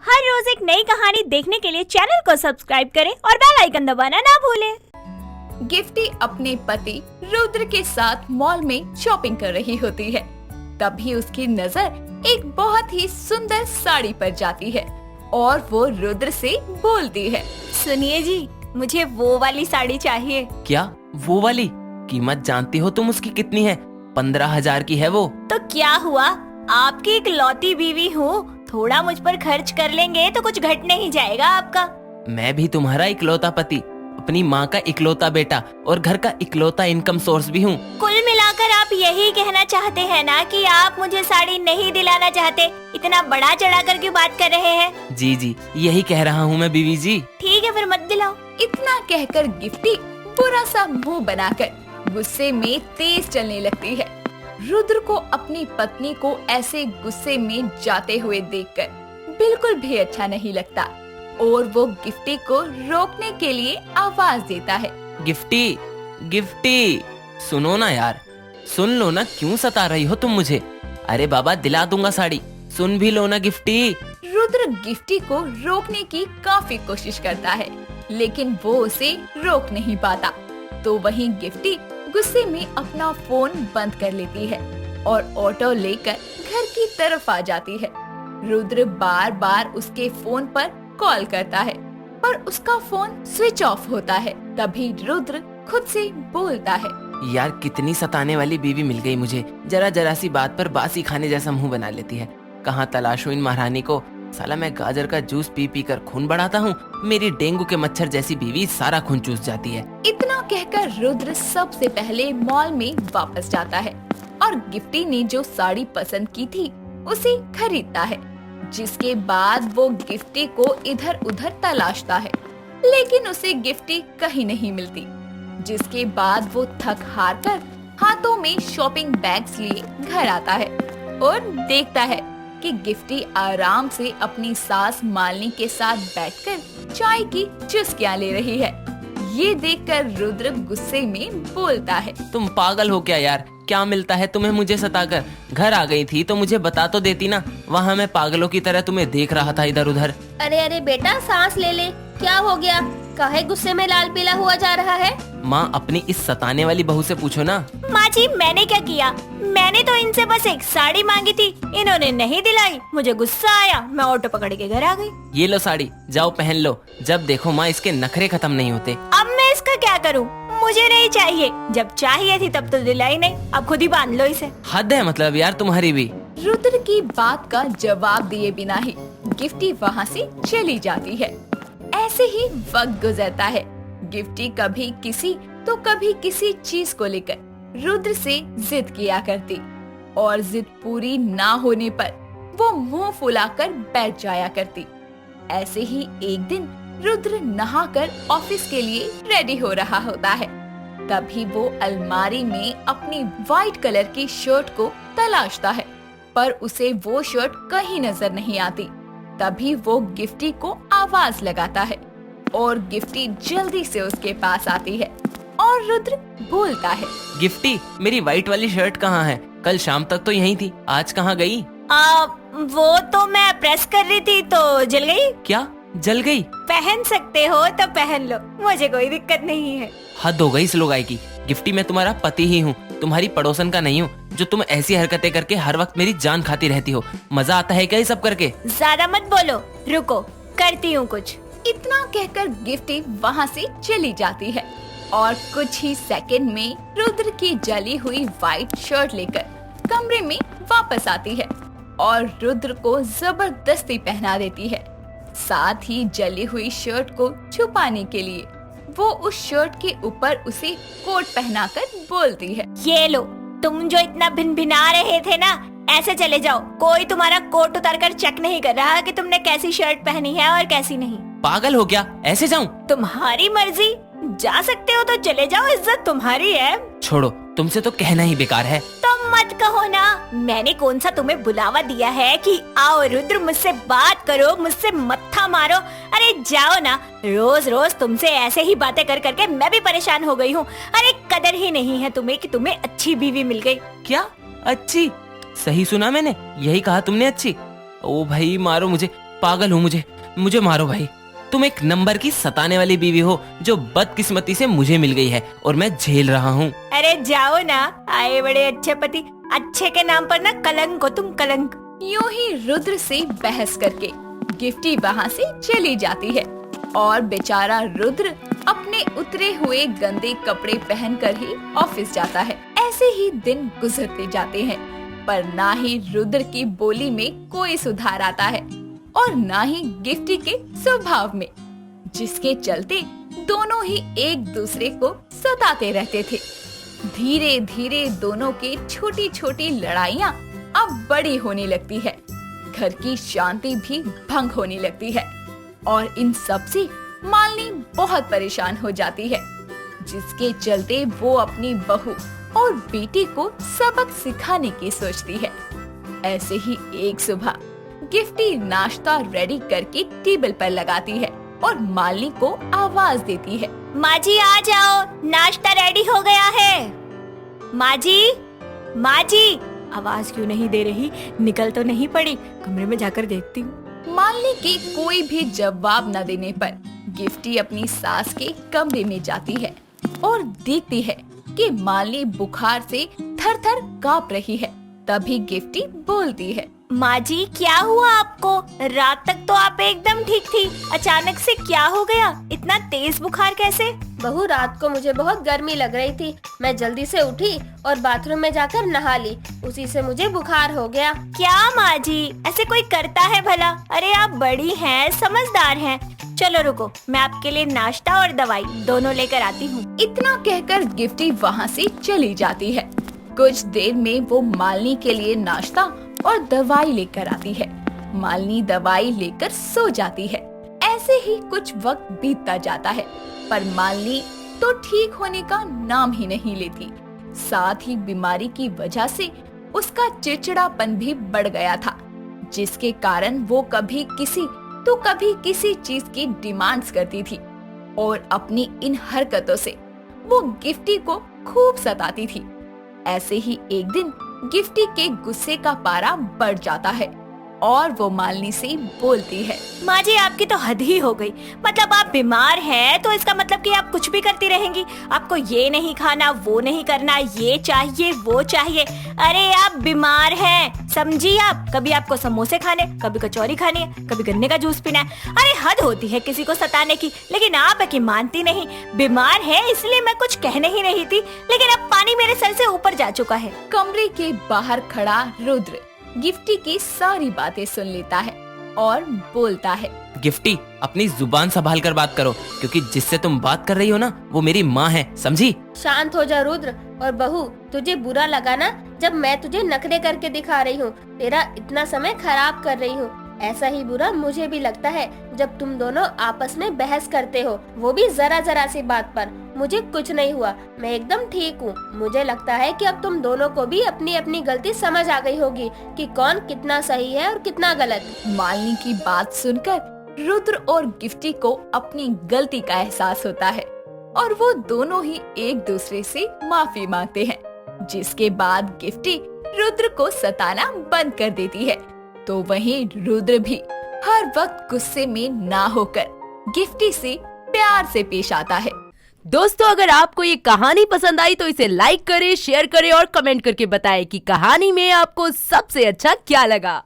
हर रोज एक नई कहानी देखने के लिए चैनल को सब्सक्राइब करें और बेल आइकन दबाना ना भूलें। गिफ्टी अपने पति रुद्र के साथ मॉल में शॉपिंग कर रही होती है। तभी उसकी नजर एक बहुत ही सुंदर साड़ी पर जाती है और वो रुद्र से बोलती है, सुनिए जी, मुझे वो वाली साड़ी चाहिए। क्या वो वाली? कीमत जानती हो तुम उसकी कितनी है? 15,000 की है वो। तो क्या हुआ, आपकी इकलौती बीवी हूँ, थोड़ा मुझ पर खर्च कर लेंगे तो कुछ घट नहीं जाएगा आपका। मैं भी तुम्हारा इकलौता पति, अपनी माँ का इकलौता बेटा और घर का इकलौता इनकम सोर्स भी हूँ। कुल मिलाकर आप यही कहना चाहते हैं ना कि आप मुझे साड़ी नहीं दिलाना चाहते? इतना बड़ा चढ़ा कर क्यों बात कर रहे हैं? जी जी, यही कह रहा हूँ मैं बीवी जी। ठीक है फिर मत दिलाओ। इतना कहकर गिफ्टी बुरा सा मुंह बनाकर गुस्से में तेज चलने लगती है। रुद्र को अपनी पत्नी को ऐसे गुस्से में जाते हुए देखकर बिल्कुल भी अच्छा नहीं लगता और वो गिफ्टी को रोकने के लिए आवाज देता है, गिफ्टी, गिफ्टी, सुनो ना यार, सुन लो ना, क्यों सता रही हो तुम मुझे? अरे बाबा दिला दूंगा साड़ी, सुन भी लो ना गिफ्टी। रुद्र गिफ्टी को रोकने की काफी कोशिश करता है लेकिन वो उसे रोक नहीं पाता। तो वहीं गिफ्टी गुस्से में अपना फोन बंद कर लेती है और ऑटो लेकर घर की तरफ आ जाती है। रुद्र बार बार उसके फोन पर कॉल करता है पर उसका फोन स्विच ऑफ होता है। तभी रुद्र खुद से बोलता है, यार कितनी सताने वाली बीवी मिल गई मुझे, जरा जरा सी बात पर बासी खाने जैसा मुंह बना लेती है। कहाँ तलाशूं इन महारानी को? साला मैं गाजर का जूस पी पी कर खून बढ़ाता हूँ, मेरी डेंगू के मच्छर जैसी बीवी सारा खून चूस जाती है। इतना कहकर रुद्र सबसे पहले मॉल में वापस जाता है और गिफ्टी ने जो साड़ी पसंद की थी उसे खरीदता है। जिसके बाद वो गिफ्टी को इधर उधर तलाशता है लेकिन उसे गिफ्टी कहीं नहीं मिलती। जिसके बाद वो थक हार कर हाथों में शॉपिंग बैग्स लिए घर आता है और देखता है कि गिफ्टी आराम से अपनी सास मालिनी के साथ बैठकर चाय की चुस्कियां ले रही है। ये देखकर रुद्र गुस्से में बोलता है, तुम पागल हो क्या यार? क्या मिलता है तुम्हें मुझे सताकर? घर आ गई थी तो मुझे बता तो देती ना, वहाँ मैं पागलों की तरह तुम्हें देख रहा था इधर उधर। अरे अरे बेटा, सांस ले ले, क्या हो गया? काहे गुस्से में लाल पीला हुआ जा रहा है? माँ, अपनी इस सताने वाली बहू से पूछो ना। माँ जी, मैंने क्या किया? मैंने तो इनसे बस एक साड़ी मांगी थी, इन्होंने नहीं दिलाई। मुझे गुस्सा आया, मैं ऑटो पकड़ के घर आ गई। ये लो साड़ी, जाओ पहन लो। जब देखो माँ, इसके नखरे खत्म नहीं होते। अब मैं इसका क्या करूँ? मुझे नहीं चाहिए, जब चाहिए थी तब तो दिलाई नहीं, अब खुद ही बांध लो इसे। हद है मतलब यार तुम्हारी भी। रुद्र की बात का जवाब दिए बिना ही गिफ्टी वहाँ से चली जाती है। ऐसे ही वक्त गुजरता है। गिफ्टी कभी किसी तो कभी किसी चीज को लेकर रुद्र से जिद किया करती और जिद पूरी ना होने पर वो मुंह फुलाकर बैठ जाया करती। ऐसे ही एक दिन रुद्र नहाकर ऑफिस के लिए रेडी हो रहा होता है। तभी वो अलमारी में अपनी वाइट कलर की शर्ट को तलाशता है पर उसे वो शर्ट कहीं नजर नहीं आती। तभी वो गिफ्टी को आवाज लगाता है और गिफ्टी जल्दी से उसके पास आती है और रुद्र बोलता है, गिफ्टी, मेरी वाइट वाली शर्ट कहाँ है? कल शाम तक तो यहीं थी, आज कहाँ गई? वो तो मैं प्रेस कर रही थी तो जल गई। क्या जल गई? पहन सकते हो तो पहन लो, मुझे कोई दिक्कत नहीं है। हद हो गई इस लुगाई की। गिफ्टी, मैं तुम्हारा पति ही हूँ, तुम्हारी पड़ोसन का नहीं हूँ जो तुम ऐसी हरकतें करके हर वक्त मेरी जान खाती रहती हो। मजा आता है क्या ये सब करके? ज्यादा मत बोलो, रुको करती हूँ कुछ। इतना कहकर गिफ्टी वहाँ से चली जाती है और कुछ ही सेकंड में रुद्र की जली हुई वाइट शर्ट लेकर कमरे में वापस आती है और रुद्र को जबरदस्ती पहना देती है। साथ ही जली हुई शर्ट को छुपाने के लिए वो उस शर्ट के ऊपर उसे कोट पहनाकर बोलती है, ये लो, तुम जो इतना भिनभिना रहे थे ना, ऐसे चले जाओ। कोई तुम्हारा कोट उतार कर चेक नहीं कर रहा कि तुमने कैसी शर्ट पहनी है और कैसी नहीं। पागल हो क्या? ऐसे जाऊं? तुम्हारी मर्जी, जा सकते हो तो चले जाओ, इज्जत तुम्हारी है। छोड़ो, तुमसे तो कहना ही बेकार है। तो मत कहो ना, मैंने कौन सा तुम्हें बुलावा दिया है कि आओ रुद्र मुझसे बात करो, मुझसे मत्था मारो। अरे जाओ ना, रोज रोज तुमसे ऐसे ही बातें कर करके मैं भी परेशान हो गई हूँ। अरे कदर ही नहीं है तुम्हें कि तुम्हें अच्छी बीवी मिल गई। क्या अच्छी? सही सुना मैंने, यही कहा तुमने अच्छी? ओ भाई मारो मुझे, पागल हूँ, मुझे मारो भाई। तुम एक नंबर की सताने वाली बीवी हो जो बदकिस्मती से मुझे मिल गई है और मैं झेल रहा हूँ। अरे जाओ ना, आए बड़े अच्छे पति, अच्छे के नाम पर ना कलंक हो तुम, कलंक। यूं ही रुद्र से बहस करके गिफ्टी वहाँ से चली जाती है और बेचारा रुद्र अपने उतरे हुए गंदे कपड़े पहनकर ही ऑफिस जाता है। ऐसे ही दिन गुजरते जाते हैं, पर ना ही रुद्र की बोली में कोई सुधार आता है और ना ही गिफ्टी के स्वभाव में, जिसके चलते दोनों ही एक दूसरे को सताते रहते थे। धीरे धीरे दोनों की छोटी छोटी लड़ाइयाँ अब बड़ी होने लगती है, घर की शांति भी भंग होने लगती है और इन सब से मालिनी बहुत परेशान हो जाती है, जिसके चलते वो अपनी बहू और बेटी को सबक सिखाने की सोचती है। ऐसे ही एक सुबह गिफ्टी नाश्ता रेडी करके टेबल पर लगाती है और मालिनी को आवाज देती है, माँ जी आ जाओ, नाश्ता रेडी हो गया है। माँ जी, आवाज क्यों नहीं दे रही? निकल तो नहीं पड़ी? कमरे में जाकर देखती हूँ। मालिनी के कोई भी जवाब न देने पर गिफ्टी अपनी सास के कमरे में जाती है और देखती है कि मालिनी बुखार से थर थर कांप रही है। तभी गिफ्टी बोलती है, माँ जी क्या हुआ आपको? रात तक तो आप एकदम ठीक थी, अचानक से क्या हो गया? इतना तेज बुखार कैसे? बहू, रात को मुझे बहुत गर्मी लग रही थी, मैं जल्दी से उठी और बाथरूम में जाकर नहा ली, उसी से मुझे बुखार हो गया। क्या माँ जी, ऐसे कोई करता है भला? अरे आप बड़ी हैं, समझदार हैं। चलो रुको, मैं आपके लिए नाश्ता और दवाई दोनों लेकर आती हूँ। इतना कहकर गिफ्टी वहाँ से चली जाती है। कुछ देर में वो मालिनी के लिए नाश्ता और दवाई लेकर आती है। मालिनी दवाई लेकर सो जाती है। ऐसे ही कुछ वक्त बीतता जाता है, पर मालिनी तो ठीक होने का नाम ही नहीं लेती। साथ ही बीमारी की वजह से उसका चिड़चिड़ापन भी बढ़ गया था, जिसके कारण वो कभी किसी तो कभी किसी चीज की डिमांड्स करती थी और अपनी इन हरकतों से वो गिफ्टी को खूब सताती थी। ऐसे ही एक दिन गिफ्टी के गुस्से का पारा बढ़ जाता है और वो मालिनी से बोलती है, माँ जी आपकी तो हद ही हो गई। मतलब आप बीमार हैं तो इसका मतलब कि आप कुछ भी करती रहेंगी। आपको ये नहीं खाना, वो नहीं करना, ये चाहिए, वो चाहिए। अरे आप बीमार हैं, समझिए आप। कभी आपको समोसे खाने, कभी कचौरी खानी है, कभी गन्ने का जूस पीना है। अरे हद होती है किसी को सताने की। लेकिन आप है कि मानती नहीं। बीमार है इसलिए मैं कुछ कह नहीं रही थी, लेकिन अब पानी मेरे सर से ऊपर जा चुका है। कमरे के बाहर खड़ा रुद्र गिफ्टी की सारी बातें सुन लेता है और बोलता है, गिफ्टी अपनी जुबान संभाल कर बात करो, क्योंकि जिससे तुम बात कर रही हो ना वो मेरी माँ है, समझी? शांत हो जा रुद्र। और बहू, तुझे बुरा लगा ना जब मैं तुझे नखरे करके दिखा रही हूँ, तेरा इतना समय खराब कर रही हूँ? ऐसा ही बुरा मुझे भी लगता है जब तुम दोनों आपस में बहस करते हो, वो भी जरा जरा सी बात पर। मुझे कुछ नहीं हुआ, मैं एकदम ठीक हूँ। मुझे लगता है कि अब तुम दोनों को भी अपनी अपनी गलती समझ आ गई होगी कि कौन कितना सही है और कितना गलत। मालिनी की बात सुनकर रुद्र और गिफ्टी को अपनी गलती का एहसास होता है और वो दोनों ही एक दूसरे से माफी मांगते हैं, जिसके बाद गिफ्टी रुद्र को सताना बंद कर देती है। तो वहीं रुद्र भी हर वक्त गुस्से में ना होकर गिफ्टी से प्यार से पेश आता है। दोस्तों, अगर आपको ये कहानी पसंद आई तो इसे लाइक करें, शेयर करें और कमेंट करके बताएं कि कहानी में आपको सबसे अच्छा क्या लगा।